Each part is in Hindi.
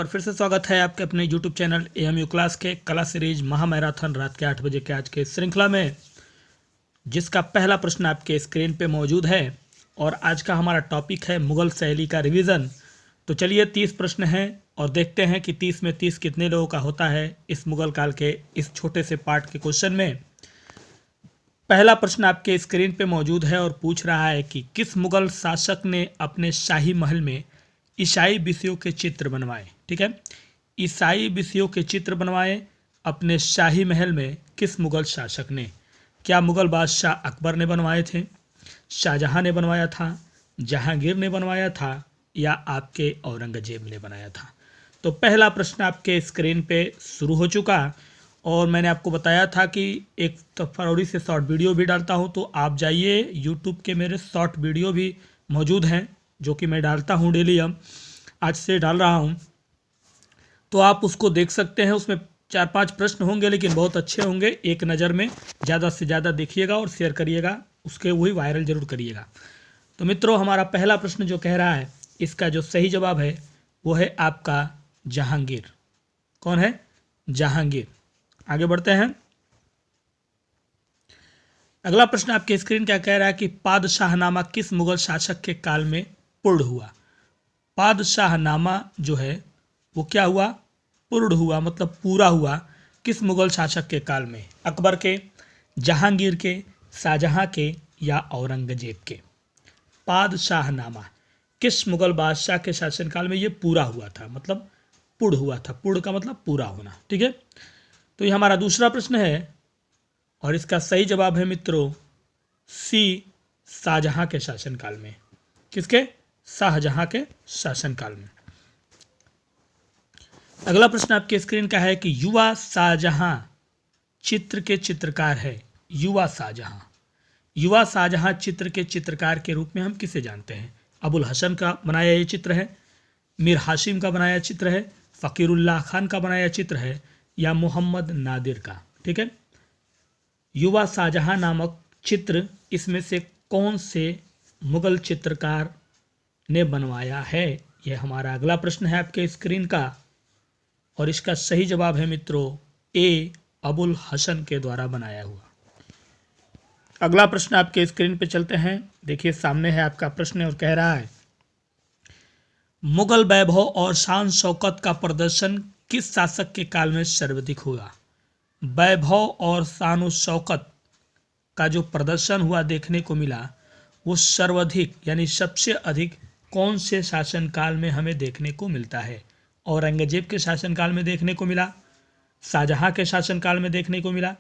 और फिर से स्वागत है आपके अपने YouTube चैनल AMU क्लास के कला सीरीज महामैराथन रात के 8 बजे के आज के श्रृंखला में, जिसका पहला प्रश्न आपके स्क्रीन पे मौजूद है। और आज का हमारा टॉपिक है मुगल शैली का रिवीजन। तो चलिए 30 प्रश्न हैं और देखते हैं कि 30 में 30 कितने लोगों का होता है इस मुगल काल के इस छोटे से पार्ट के क्वेश्चन में। पहला प्रश्न आपके स्क्रीन पे मौजूद है और पूछ रहा है कि किस मुगल शासक ने अपने शाही महल में ईसाई विषयों के चित्र बनवाए। ठीक है, ईसाई विषयों के चित्र बनवाए अपने शाही महल में किस मुगल शासक ने। क्या मुगल बादशाह अकबर ने बनवाए थे, शाहजहां ने बनवाया था, जहांगीर ने बनवाया था, या आपके औरंगजेब ने बनाया था। तो पहला प्रश्न आपके स्क्रीन पे शुरू हो चुका। और मैंने आपको बताया था कि एक फरवरी से शॉर्ट वीडियो भी डालता हूं, तो आप जाइए यूट्यूब के मेरे शॉर्ट वीडियो भी मौजूद हैं जो कि मैं डालता हूं डेली। अब आज से डाल रहा हूं, तो आप उसको देख सकते हैं। उसमें 4-5 प्रश्न होंगे लेकिन बहुत अच्छे होंगे। एक नज़र में ज़्यादा से ज़्यादा देखिएगा और शेयर करिएगा, उसके वही वायरल जरूर करिएगा। तो मित्रों, हमारा पहला प्रश्न जो कह रहा है, इसका जो सही जवाब है वो है आपका जहांगीर। कौन है? जहांगीर। आगे बढ़ते हैं। अगला प्रश्न आपके स्क्रीन क्या कह रहा है कि पादशाहनामा किस मुगल शासक के काल में पूर्ण हुआ। पादशाहनामा जो है वो क्या हुआ? पूर्ण हुआ, मतलब पूरा हुआ। किस मुगल शासक के काल में? अकबर के, जहांगीर के, शाहजहां के, या औरंगजेब के। पादशाहनामा किस मुगल बादशाह के शासनकाल में ये पूरा हुआ था, मतलब पूर्ण हुआ था। पूर्ण का मतलब पूरा होना। ठीक है, तो ये हमारा दूसरा प्रश्न है और इसका सही जवाब है मित्रों सी, शाहजहां के शासनकाल में। किसके? शाहजहां के शासनकाल में। अगला प्रश्न आपके स्क्रीन का है कि युवा शाहजहां चित्र के चित्रकार है। युवा शाहजहां, युवा शाहजहां चित्र के चित्रकार के रूप में हम किसे जानते हैं? अबुल हसन का बनाया ये चित्र है, मीर हाशिम का बनाया चित्र है, फ़कीरुल्लाह खान का बनाया चित्र है, या मोहम्मद नादिर का। ठीक है, युवा शाहजहां नामक चित्र इसमें से कौन से मुगल चित्रकार ने बनवाया है? यह हमारा अगला प्रश्न है आपके स्क्रीन का। और इसका सही जवाब है मित्रों ए, अबुल हसन के द्वारा बनाया हुआ। अगला प्रश्न आपके स्क्रीन पे चलते हैं। देखिए सामने है आपका प्रश्न और कह रहा है मुगल वैभव और शान शौकत का प्रदर्शन किस शासक के काल में सर्वाधिक हुआ। वैभव और शान शौकत का जो प्रदर्शन हुआ देखने को मिला, वो सर्वाधिक यानी सबसे अधिक कौन से शासनकाल में हमें देखने को मिलता है? औरंगजेब के शासनकाल में देखने को मिला, शाहजहां के शासनकाल में देखने को मिला,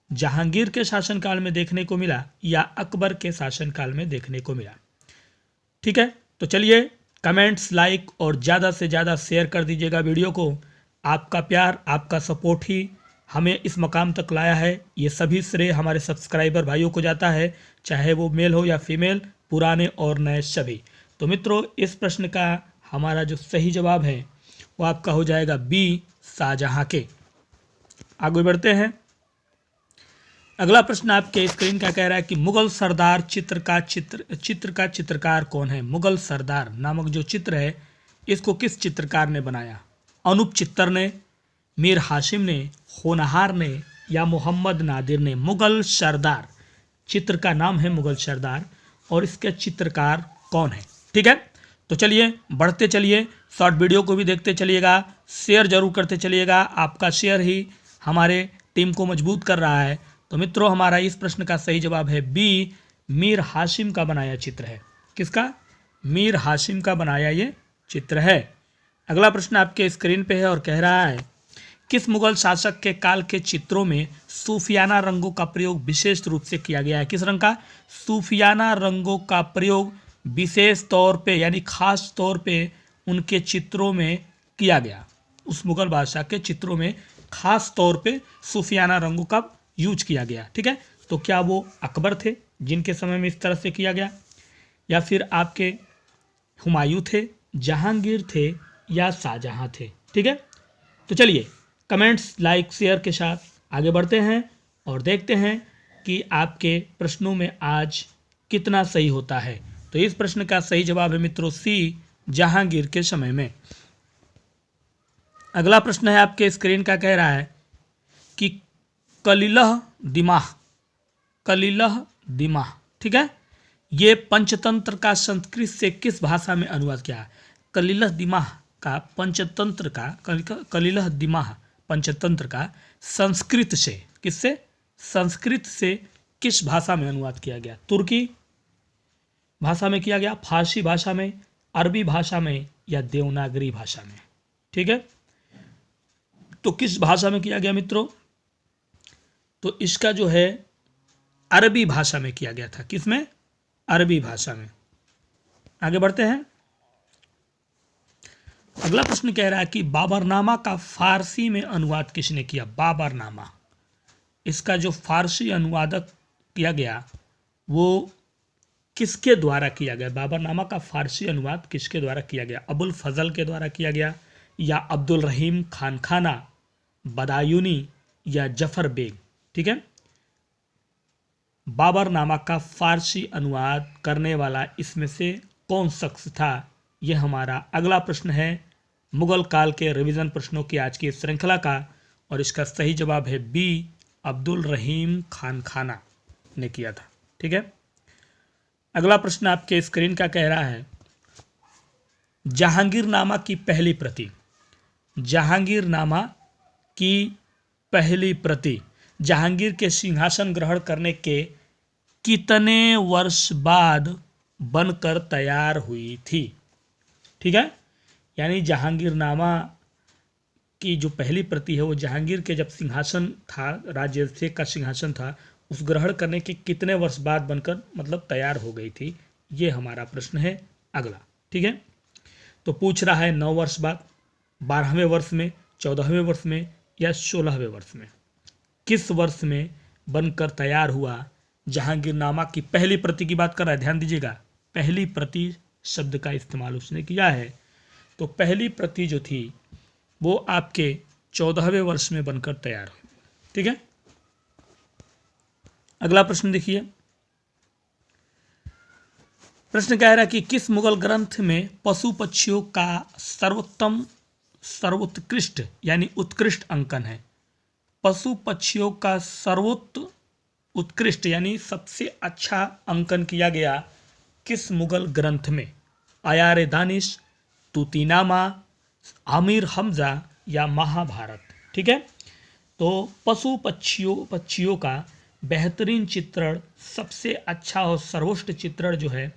जहांगीर के शासनकाल में देखने को मिला, या अकबर के शासनकाल में देखने को मिला। ठीक है, तो चलिए कमेंट्स, लाइक और ज़्यादा से ज़्यादा शेयर कर दीजिएगा वीडियो को। आपका प्यार, आपका सपोर्ट ही हमें इस मकाम तक लाया है। ये सभी श्रेय हमारे सब्सक्राइबर भाइयों को जाता है, चाहे वो मेल हो या फीमेल, पुराने और नए सभी। तो मित्रों, इस प्रश्न का हमारा जो सही जवाब है वो आपका हो जाएगा बी, शाहजहां के। आगे बढ़ते हैं। अगला प्रश्न आपके स्क्रीन का कह रहा है कि मुगल सरदार चित्र का चित्रकार कौन है। मुगल सरदार नामक जो चित्र है इसको किस चित्रकार ने बनाया? अनूप चित्तर ने, मीर हाशिम ने, होनहार ने, या मोहम्मद नादिर ने। मुगल सरदार चित्र का नाम है मुगल सरदार, और इसके चित्रकार कौन है? ठीक है, तो चलिए बढ़ते चलिए, शॉर्ट वीडियो को भी देखते चलिएगा, शेयर जरूर करते चलिएगा। आपका शेयर ही हमारे टीम को मजबूत कर रहा है। तो मित्रों, हमारा इस प्रश्न का सही जवाब है बी, मीर हाशिम का बनाया चित्र है। किसका? मीर हाशिम का बनाया ये चित्र है। अगला प्रश्न आपके स्क्रीन पे है और कह रहा है किस मुगल शासक के काल के चित्रों में सूफियाना रंगों का प्रयोग विशेष रूप से किया गया है? किस रंग का? सूफियाना रंगों का प्रयोग विशेष तौर पे यानी खास तौर पे उनके चित्रों में किया गया। उस मुगल बादशाह के चित्रों में खास तौर पे सूफियाना रंगों का यूज किया गया। ठीक है, तो क्या वो अकबर थे जिनके समय में इस तरह से किया गया, या फिर आपके हुमायूं थे, जहांगीर थे, या शाहजहां थे? ठीक है, तो चलिए कमेंट्स, लाइक, शेयर के साथ आगे बढ़ते हैं और देखते हैं कि आपके प्रश्नों में आज कितना सही होता है। तो इस प्रश्न का सही जवाब है मित्रों सी, जहांगीर के समय में। अगला प्रश्न है आपके स्क्रीन का, कह रहा है कि कलिलह दिमाह, कलिलह दिमाह, ठीक है, ये पंचतंत्र का संस्कृत से किस भाषा में अनुवाद किया है? कलिलह दिमाह का पंचतंत्र का, कलिलह दिमाह पंचतंत्र का संस्कृत से, किससे? संस्कृत से किस भाषा में अनुवाद किया गया? तुर्की भाषा में किया गया, फारसी भाषा में, अरबी भाषा में, या देवनागरी भाषा में? ठीक है, तो किस भाषा में किया गया मित्रों? तो इसका जो है अरबी भाषा में किया गया था। किसमें? अरबी भाषा में। आगे बढ़ते हैं। अगला प्रश्न कह रहा है कि बाबरनामा का फारसी में अनुवाद किसने किया? बाबरनामा, इसका जो फारसी अनुवादक किया गया वो किसके द्वारा किया गया? बाबरनामा का फारसी अनुवाद किसके द्वारा किया गया? अबुल फजल के द्वारा किया गया, या अब्दुल रहीम खानखाना, बदायूनी, या जफर बेग? ठीक है, बाबरनामा का फारसी अनुवाद करने वाला इसमें से कौन शख्स था? यह हमारा अगला प्रश्न है मुगल काल के रिवीजन प्रश्नों की आज की श्रृंखला का, और इसका सही जवाब है बी, अब्दुल रहीम खानखाना ने किया था। ठीक है, अगला प्रश्न आपके स्क्रीन का कह रहा है जहांगीरनामा की पहली प्रति, जहांगीरनामा की पहली प्रति जहांगीर के सिंहासन ग्रहण करने के कितने वर्ष बाद बनकर तैयार हुई थी? ठीक है, यानी जहांगीरनामा की जो पहली प्रति है वो जहांगीर के जब सिंहासन था, राज्याभिषेक का सिंहासन था, उस ग्रहण करने के कितने वर्ष बाद बनकर मतलब तैयार हो गई थी, ये हमारा प्रश्न है अगला। ठीक है, तो पूछ रहा है 9 वर्ष बाद, 12वें वर्ष में, 14वें वर्ष में, या 16वें वर्ष में? किस वर्ष में बनकर तैयार हुआ? जहांगीरनामा की पहली प्रति की बात कर रहा है, ध्यान दीजिएगा, पहली प्रति शब्द का इस्तेमाल उसने किया है। तो पहली प्रति जो थी वो आपके 14वें वर्ष में बनकर तैयार हुई। ठीक है, अगला प्रश्न देखिए। प्रश्न कह रहा है कि किस मुगल ग्रंथ में पशु पक्षियों का सर्वोत्कृष्ट यानी उत्कृष्ट अंकन है? पशु पक्षियों का उत्कृष्ट यानी सबसे अच्छा अंकन किया गया किस मुगल ग्रंथ में? आयार दानिश, तूतीनामा, आमिर हमजा, या महाभारत? ठीक है, तो पशु पक्षियों का बेहतरीन चित्रण, सबसे अच्छा और सर्वोत्कृष्ट चित्रण जो है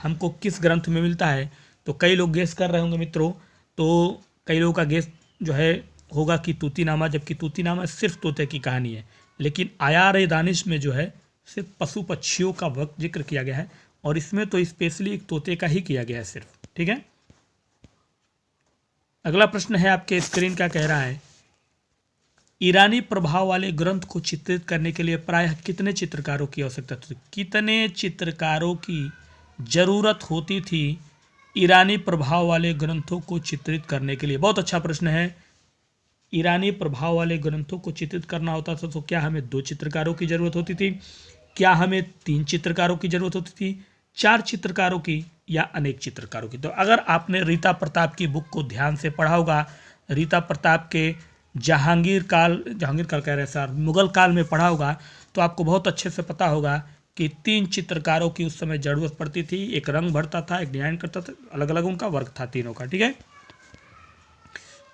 हमको किस ग्रंथ में मिलता है? तो कई लोग गेस कर रहे होंगे मित्रों, तो कई लोगों का गेस जो है होगा कि तूतीनामा, जबकि तूतीनामा सिर्फ तोते की कहानी है, लेकिन आयार दानिश में जो है सिर्फ पशु पक्षियों का वक्त जिक्र किया गया है, और इसमें तो स्पेशली एक तोते का ही किया गया है सिर्फ। ठीक है, अगला प्रश्न है आपके स्क्रीन का, कह रहा है ईरानी प्रभाव वाले ग्रंथ को चित्रित करने के लिए प्रायः कितने चित्रकारों की आवश्यकता थी? कितने चित्रकारों की जरूरत होती थी ईरानी प्रभाव वाले ग्रंथों को चित्रित करने के लिए? बहुत अच्छा प्रश्न है। ईरानी प्रभाव वाले ग्रंथों को चित्रित करना होता था तो क्या हमें 2 चित्रकारों की जरूरत होती थी? क्या हमें 3 चित्रकारों की जरूरत होती थी? 4 चित्रकारों की, या अनेक चित्रकारों की? तो अगर आपने रीता प्रताप की बुक को ध्यान से पढ़ा होगा, रीता प्रताप के जहांगीर काल कह रहे सर, मुगल काल में पढ़ा होगा, तो आपको बहुत अच्छे से पता होगा कि 3 चित्रकारों की उस समय जरूरत पड़ती थी। एक रंग भरता था, एक डिजाइन करता था, अलग अलग उनका वर्क था तीनों का। ठीक है,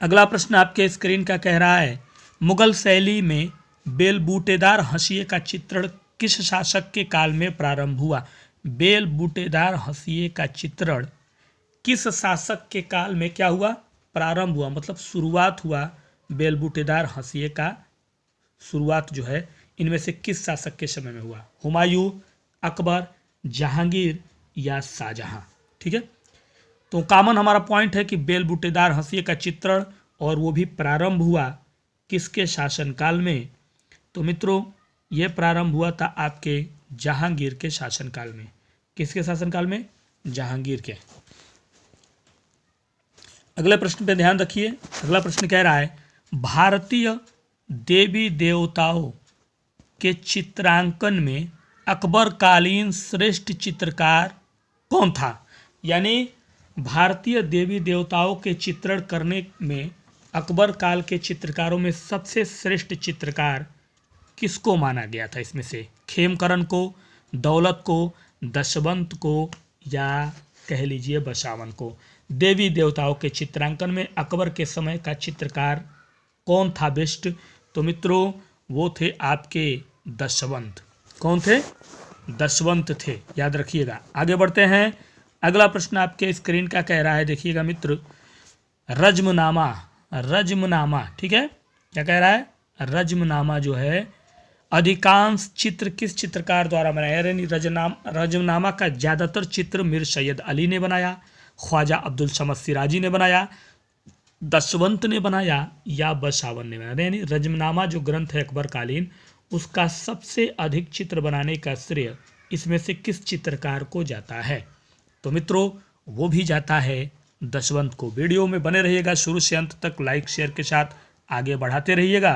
अगला प्रश्न आपके स्क्रीन का कह रहा है मुगल शैली में बेलबूटेदार हंसिए का चित्रण किस शासक के काल में प्रारंभ हुआ? बेलबूटेदार हंसिए का चित्रण किस शासक के काल में क्या हुआ? प्रारंभ हुआ, मतलब शुरुआत हुआ। बेलबूटेदार हंसिए का शुरुआत जो है इनमें से किस शासक के समय में हुआ? हुमायूं, अकबर, जहांगीर, या शाहजहां? ठीक है, तो कॉमन हमारा पॉइंट है कि बेलबूटेदार हंसिए का चित्रण, और वो भी प्रारंभ हुआ किसके शासनकाल में? तो मित्रों ये प्रारंभ हुआ था आपके जहांगीर के शासनकाल में। किसके शासनकाल में? जहांगीर के। अगले प्रश्न पे ध्यान रखिए। अगला प्रश्न कह रहा है भारतीय देवी देवताओं के चित्रांकन में अकबर कालीन श्रेष्ठ चित्रकार कौन था? यानी भारतीय देवी देवताओं के चित्रण करने में अकबर काल के चित्रकारों में सबसे श्रेष्ठ चित्रकार किसको माना गया था? इसमें से खेमकरण को, दौलत को, दशवंत को, या कह लीजिए बसावन को। देवी देवताओं के चित्रांकन में अकबर के समय का चित्रकार कौन था बेस्ट? तो मित्रों वो थे आपके दशवंत। कौन थे? दशवंत थे, याद रखिएगा। आगे बढ़ते हैं। अगला प्रश्न आपके स्क्रीन का कह रहा है, देखिएगा मित्र, रज्मनामा। रज्मनामा, ठीक है, क्या कह रहा है? रज्मनामा जो है अधिकांश चित्र किस चित्रकार द्वारा बनाया? यानी रज्मनामा का ज़्यादातर चित्र मीर सैयद अली ने बनाया, ख्वाजा अब्दुल समद सिराजी ने बनाया, दशवंत ने बनाया, या बसावन ने बनाया। यानी रज्मनामा जो ग्रंथ है अकबर कालीन, उसका सबसे अधिक चित्र बनाने का श्रेय इसमें से किस चित्रकार को जाता है? तो मित्रों वो भी जाता है दशवंत को। वीडियो में बने रहिएगा शुरू से अंत तक, लाइक शेयर के साथ आगे बढ़ाते रहिएगा।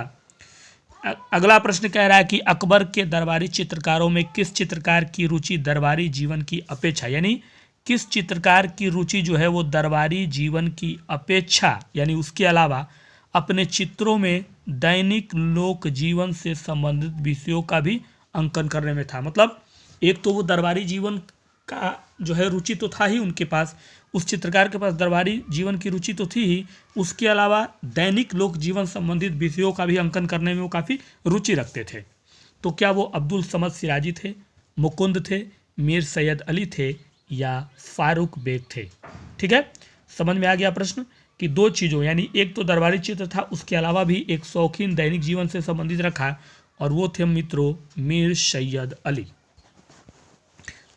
अगला प्रश्न कह रहा है कि अकबर के दरबारी चित्रकारों में किस चित्रकार की रुचि दरबारी जीवन की अपेक्षा, यानी किस चित्रकार की रुचि जो है वो दरबारी जीवन की अपेक्षा यानी उसके अलावा अपने चित्रों में दैनिक लोक जीवन से संबंधित विषयों का भी अंकन करने में था। मतलब एक तो वो दरबारी जीवन का जो है रुचि तो था ही उनके पास, उस चित्रकार के पास दरबारी जीवन की रुचि तो थी ही, उसके अलावा दैनिक लोक जीवन संबंधित विषयों का भी अंकन करने में वो काफ़ी रुचि रखते थे। तो क्या वो अब्दुल समद सिराजी थे, मुकुंद थे, मीर सैयद अली थे, या फारूक बेग थे? ठीक है, समझ में आ गया प्रश्न कि दो चीज़ों यानी एक तो दरबारी चित्र था, उसके अलावा भी एक शौकीन दैनिक जीवन से संबंधित रखा, और वो थे मित्रों मीर सैयद अली।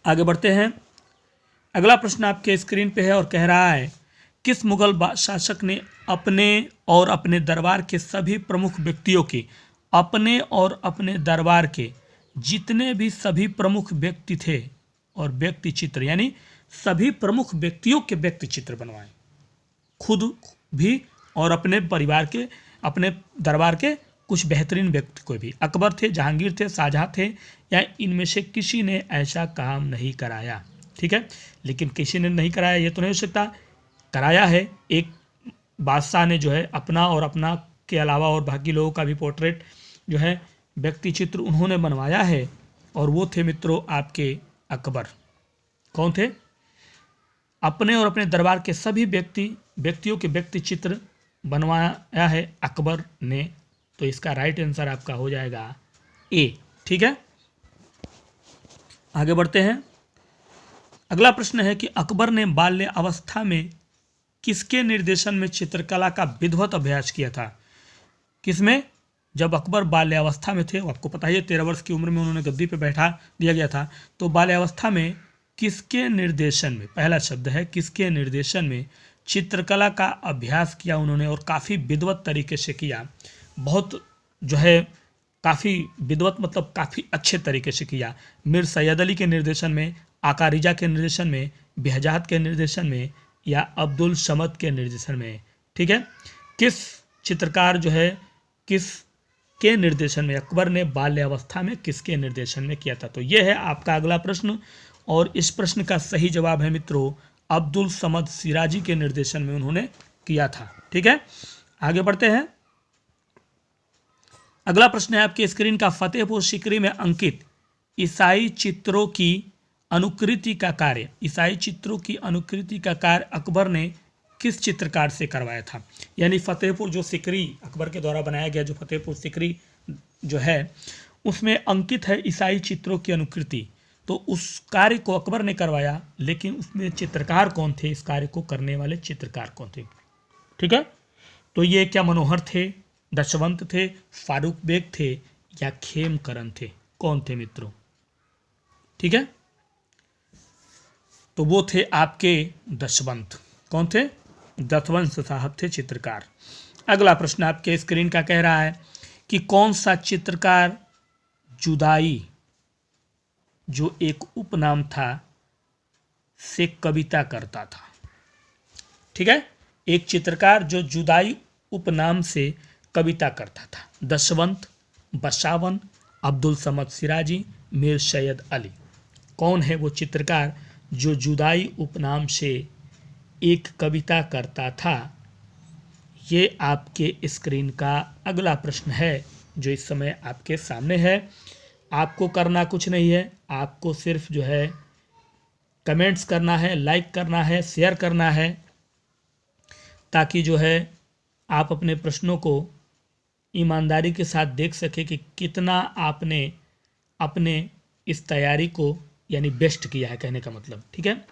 आगे बढ़ते हैं। अगला प्रश्न आपके स्क्रीन पे है और कह रहा है किस मुगल शासक ने अपने और अपने दरबार के सभी प्रमुख व्यक्तियों की, अपने और अपने दरबार के जितने भी सभी प्रमुख व्यक्ति थे और व्यक्ति चित्र यानी सभी प्रमुख व्यक्तियों के व्यक्ति चित्र बनवाए, खुद भी और अपने परिवार के, अपने दरबार के कुछ बेहतरीन व्यक्ति को भी? अकबर थे, जहांगीर थे, शाहजहां थे, या इनमें से किसी ने ऐसा काम नहीं कराया? ठीक है, लेकिन किसी ने नहीं कराया ये तो नहीं हो सकता, कराया है। एक बादशाह ने जो है अपना और अपना के अलावा और बाकी लोगों का भी पोर्ट्रेट जो है व्यक्ति चित्र उन्होंने बनवाया है, और वो थे मित्रों आपके अकबर। कौन थे? अपने और अपने दरबार के सभी व्यक्तियों के व्यक्ति चित्र बनवाया है अकबर ने। तो इसका राइट आंसर आपका हो जाएगा ए। ठीक है, आगे बढ़ते हैं। अगला प्रश्न है कि अकबर ने बाल्य अवस्था में किसके निर्देशन में चित्रकला का विधिवत अभ्यास किया था? किसमें? जब अकबर बाल्यावस्था में थे, आपको पता ही है 13 वर्ष की उम्र में उन्होंने गद्दी पे बैठा दिया गया था, तो बाल्यावस्था में किसके निर्देशन में, पहला शब्द है किसके निर्देशन में चित्रकला का अभ्यास किया उन्होंने, और काफ़ी विधिवत तरीके से किया। बहुत जो है काफ़ी विधिवत मतलब काफ़ी अच्छे तरीके से किया। मीर सैयद अली के निर्देशन में, आका रिजा के निर्देशन में, बेहजाद के निर्देशन में, या अब्दुल समद के निर्देशन में? ठीक है, किस चित्रकार जो है किस के निर्देशन में, अकबर ने बाल्यावस्था में किसके निर्देशन में किया था? तो यह है आपका अगला प्रश्न, और इस प्रश्न का सही जवाब है मित्रों अब्दुल समद सिराजी के निर्देशन में उन्होंने किया था। ठीक है, आगे बढ़ते हैं। अगला प्रश्न है आपके स्क्रीन का, फतेहपुर सीकरी में अंकित ईसाई चित्रों की अनुकृति का कार्य, ईसाई चित्रों की अनुकृति का कार्य अकबर ने किस चित्रकार से करवाया था? यानी फतेहपुर जो सीकरी अकबर के द्वारा बनाया गया जो फतेहपुर सीकरी जो है उसमें अंकित है ईसाई चित्रों की अनुकृति, तो उस कार्य को अकबर ने करवाया, लेकिन उसमें चित्रकार कौन थे? इस कार्य को करने वाले चित्रकार कौन थे? ठीक है, तो ये क्या मनोहर थे, दशवंत थे, फारूक बेग थे, या खेमकरण थे? कौन थे मित्रों? ठीक है, तो वो थे आपके दशवंत। कौन थे? दशवंत साहब थे चित्रकार। अगला प्रश्न आपके स्क्रीन का कह रहा है कि कौन सा चित्रकार जुदाई जो एक उपनाम था से कविता करता था? ठीक है, एक चित्रकार जो जुदाई उपनाम से कविता करता था। दशवंत, बसावन, अब्दुल समद सिराजी, मीर सैयद अली। कौन है वो चित्रकार जो जुदाई उपनाम से एक कविता करता था? ये आपके स्क्रीन का अगला प्रश्न है जो इस समय आपके सामने है। आपको करना कुछ नहीं है, आपको सिर्फ जो है कमेंट्स करना है, लाइक करना है, शेयर करना है, ताकि जो है आप अपने प्रश्नों को ईमानदारी के साथ देख सके कि कितना आपने अपने इस तैयारी को यानी बेस्ट किया है, कहने का मतलब। ठीक है,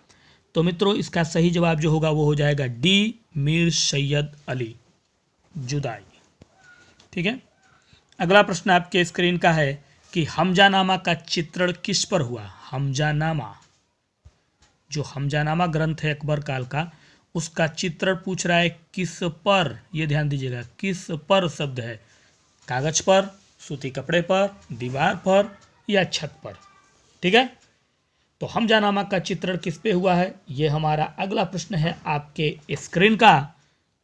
तो मित्रों इसका सही जवाब जो होगा वो हो जाएगा डी, मीर सैयद अली जुदाई। ठीक है, अगला प्रश्न आपके स्क्रीन का है कि हमजानामा का चित्रण किस पर हुआ। हमजानामा, जो हमजानामा ग्रंथ है अकबर काल का, उसका चित्रण पूछ रहा है किस पर। यह ध्यान दीजिएगा, किस पर शब्द है, कागज पर, सूती कपड़े पर, दीवार पर या छत पर। ठीक है, तो हमजानामा का चित्रण किस पे हुआ है, ये हमारा अगला प्रश्न है आपके स्क्रीन का,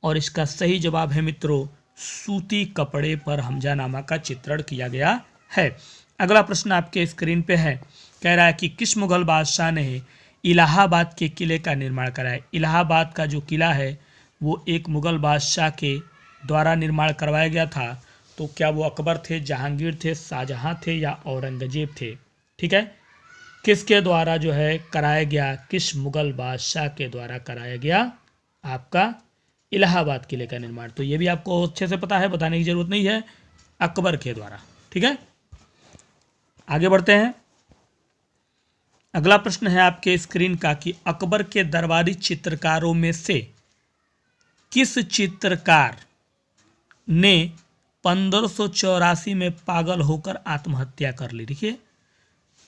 और इसका सही जवाब है मित्रों सूती कपड़े पर हमजानामा का चित्रण किया गया है। अगला प्रश्न आपके स्क्रीन पे है, कह रहा है कि किस मुगल बादशाह ने इलाहाबाद के किले का निर्माण कराया। इलाहाबाद का जो किला है वो एक मुगल बादशाह के द्वारा निर्माण करवाया गया था। तो क्या वो अकबर थे, जहांगीर थे, शाहजहां थे या औरंगजेब थे। ठीक है, किसके द्वारा जो है कराया गया, किस मुगल बादशाह के द्वारा कराया गया आपका इलाहाबाद किले का निर्माण। तो ये भी आपको अच्छे से पता है, बताने की जरूरत नहीं है, अकबर के द्वारा। ठीक है, आगे बढ़ते हैं। अगला प्रश्न है आपके स्क्रीन का कि अकबर के दरबारी चित्रकारों में से किस चित्रकार ने 1584 में पागल होकर आत्महत्या कर ली। देखिए,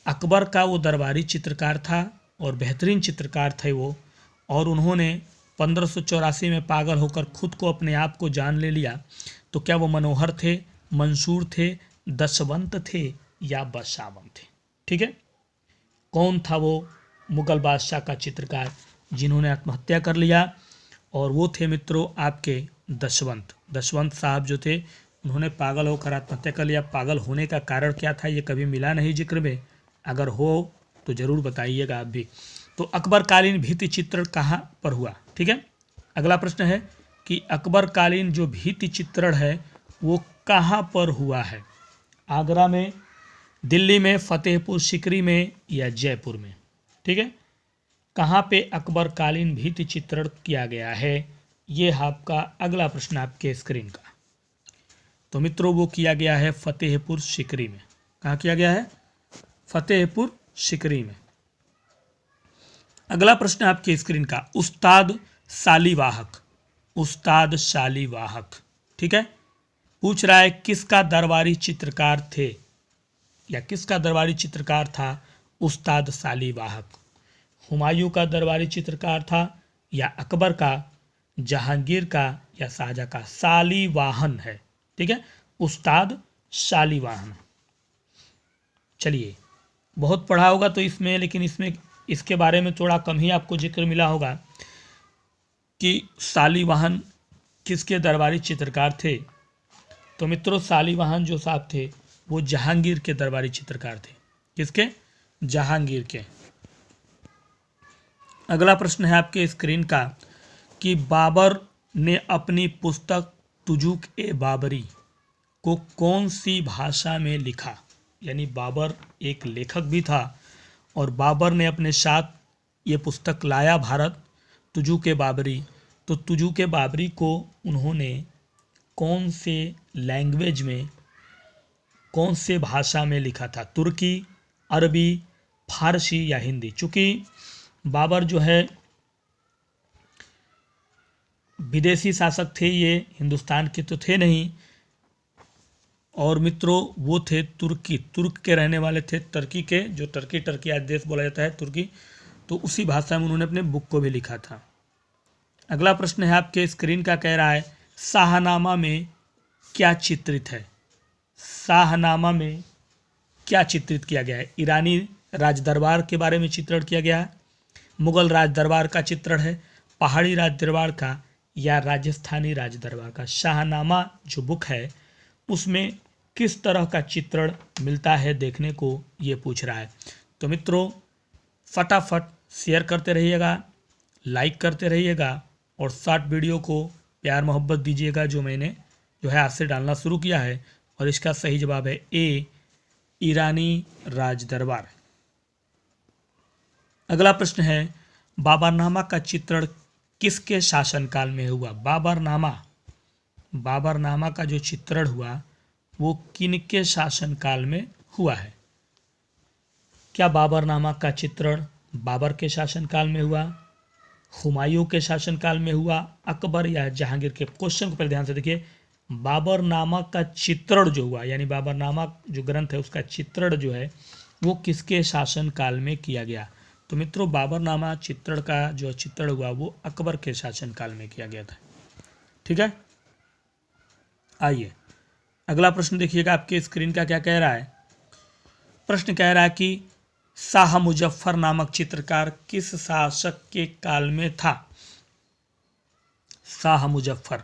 अकबर का वो दरबारी चित्रकार था और बेहतरीन चित्रकार थे वो, और उन्होंने 1584 में पागल होकर खुद को, अपने आप को जान ले लिया। तो क्या वो मनोहर थे, मंसूर थे, दशवंत थे या बसावन थे। ठीक है, कौन था वो मुगल बादशाह का चित्रकार जिन्होंने आत्महत्या कर लिया, और वो थे मित्रों आपके दशवंत। दशवंत साहब जो थे उन्होंने पागल होकर आत्महत्या कर लिया। पागल होने का कारण क्या था ये कभी मिला नहीं जिक्र में, अगर हो तो ज़रूर बताइएगा आप भी। तो अकबर कालीन भित्ति चित्रण कहाँ पर हुआ। ठीक है, अगला प्रश्न है कि अकबर कालीन जो भित्ति चित्रण है वो कहाँ पर हुआ है। आगरा में, दिल्ली में, फतेहपुर सीकरी में या जयपुर में। ठीक है, कहाँ पे अकबर कालीन भित्ति चित्रण किया गया है, ये आपका अगला प्रश्न आपके स्क्रीन का। तो मित्रों वो किया गया है फतेहपुर सीकरी में। कहाँ किया गया है, फतेहपुर सीकरी में। अगला प्रश्न आपके स्क्रीन का, उस्ताद शालीवाहक, उस्ताद शालीवाहक। ठीक है, पूछ रहा है किसका दरबारी चित्रकार थे या किसका दरबारी चित्रकार था उस्ताद शालीवाहक। हुमायूं का दरबारी चित्रकार था या अकबर का, जहांगीर का या शाहजहां का। शालीवाहन है। ठीक है, उस्ताद शालीवाहन। चलिए, बहुत पढ़ा होगा तो इसमें, लेकिन इसमें इसके बारे में थोड़ा कम ही आपको जिक्र मिला होगा कि शालीवाहन किसके दरबारी चित्रकार थे। तो मित्रों शालीवाहन जो साहब थे वो जहांगीर के दरबारी चित्रकार थे। किसके, जहांगीर के। अगला प्रश्न है आपके स्क्रीन का कि बाबर ने अपनी पुस्तक तुजुक ए बाबरी को कौन सी भाषा में लिखा। यानी बाबर एक लेखक भी था और बाबर ने अपने साथ ये पुस्तक लाया भारत, तुजुक ए बाबरी। तो तुजुक ए बाबरी को उन्होंने कौन से लैंग्वेज में, कौन से भाषा में लिखा था, तुर्की, अरबी, फारसी या हिंदी। चूँकि बाबर जो है विदेशी शासक थे, ये हिंदुस्तान के तो थे नहीं, और मित्रों वो थे तुर्की, तुर्क के रहने वाले थे, टर्की के, जो टर्की आज देश बोला जाता है तुर्की। तो उसी भाषा में उन्होंने अपने बुक को भी लिखा था। अगला प्रश्न है आपके स्क्रीन का, कह रहा है शाहनामा में क्या चित्रित है। शाहनामा में क्या चित्रित किया गया है। ईरानी राज दरबार के बारे में चित्रण किया गया है, मुगल राज दरबार का चित्रण है, पहाड़ी राज दरबार का या राजस्थानी राज दरबार का। शाहनामा जो बुक है उसमें किस तरह का चित्रण मिलता है देखने को ये पूछ रहा है। तो मित्रों फटाफट शेयर करते रहिएगा, लाइक करते रहिएगा और शॉर्ट वीडियो को प्यार मोहब्बत दीजिएगा जो मैंने जो है आज से डालना शुरू किया है। और इसका सही जवाब है ए, ईरानी राज दरबार। अगला प्रश्न है, बाबरनामा का चित्रण किसके शासनकाल में हुआ? बाबरनामा का जो चित्रण हुआ वो किनके शासनकाल में हुआ है? क्या बाबरनामा का चित्रण बाबर के शासनकाल में हुआ, हुमायूं के शासनकाल में हुआ, अकबर या जहांगीर के? क्वेश्चन को पहले ध्यान से देखिए। बाबरनामा का चित्रण जो हुआ यानी बाबरनामा जो ग्रंथ है उसका चित्रण जो है वो किसके शासनकाल में किया गया? तो मित्रों, बाबरनामा चित्रण का जो चित्रण हुआ वो अकबर के शासनकाल में किया गया था। ठीक है, आइए अगला प्रश्न देखिएगा आपके स्क्रीन का क्या कह रहा है। प्रश्न कह रहा है कि शाह मुजफ्फर नामक चित्रकार किस शासक के काल में था? शाह मुजफ्फर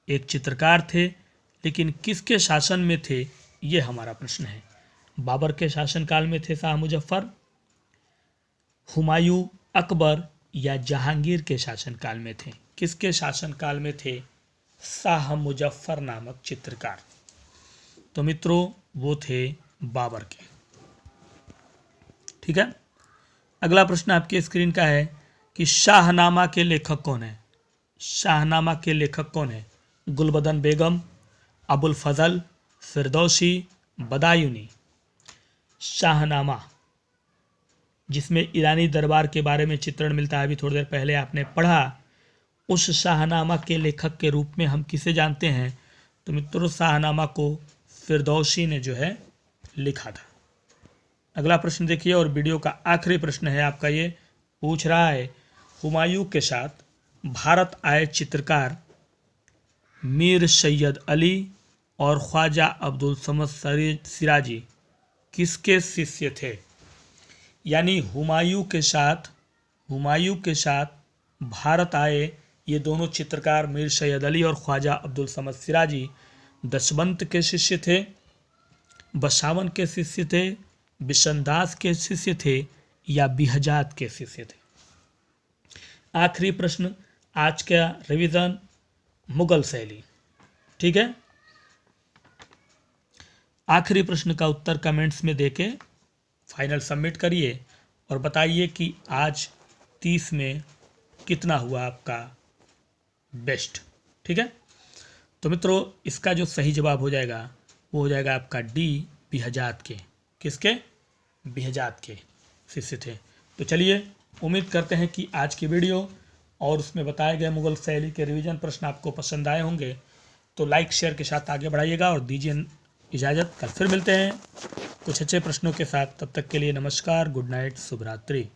एक चित्रकार थे, लेकिन किसके शासन में थे, ये हमारा प्रश्न है। बाबर के शासनकाल में थे शाह मुजफ्फर, हुमायूं, अकबर या जहांगीर के शासनकाल में थे? किसके शासनकाल में थे शाह मुजफ्फर नामक चित्रकार? तो मित्रों वो थे बाबर के। ठीक है, अगला प्रश्न आपके स्क्रीन का है कि शाहनामा के लेखक कौन है? शाहनामा के लेखक कौन है? गुलबदन बेगम, अबुल फजल, फिरदौसी, बदायूनी। शाहनामा जिसमें ईरानी दरबार के बारे में चित्रण मिलता है, अभी थोड़ी देर पहले आपने पढ़ा, उस शाहनामा के लेखक के रूप में हम किसे जानते हैं? तो मित्रों, शाहनामा को फिरदौसी ने जो है लिखा था। अगला प्रश्न देखिए और वीडियो का आखिरी प्रश्न है आपका, ये पूछ रहा है, हुमायूं के साथ भारत आए चित्रकार मीर सैयद अली और ख्वाजा अब्दुल समद सिराजी किसके शिष्य थे? यानी हुमायूं के साथ भारत आए ये दोनों चित्रकार मीर सैयद अली और ख्वाजा अब्दुल समद सिराजी दशवंत के शिष्य थे, बसावन के शिष्य थे, बिशनदास के शिष्य थे या बिहजात के शिष्य थे? आखिरी प्रश्न आज का रिवीजन, मुगल शैली। ठीक है, आखिरी प्रश्न का उत्तर कमेंट्स में देके फाइनल सबमिट करिए और बताइए कि आज 30 में कितना हुआ आपका बेस्ट। ठीक है, तो मित्रों इसका जो सही जवाब हो जाएगा वो हो जाएगा आपका डी, बिहजात के। किसके? बिहजात के शिष्य थे। तो चलिए उम्मीद करते हैं कि आज की वीडियो और उसमें बताए गए मुगल शैली के रिवीजन प्रश्न आपको पसंद आए होंगे। तो लाइक शेयर के साथ आगे बढ़ाइएगा और दीजिए इजाज़त। कल फिर मिलते हैं कुछ अच्छे प्रश्नों के साथ। तब तक के लिए नमस्कार, गुड नाइट, शुभ रात्रि।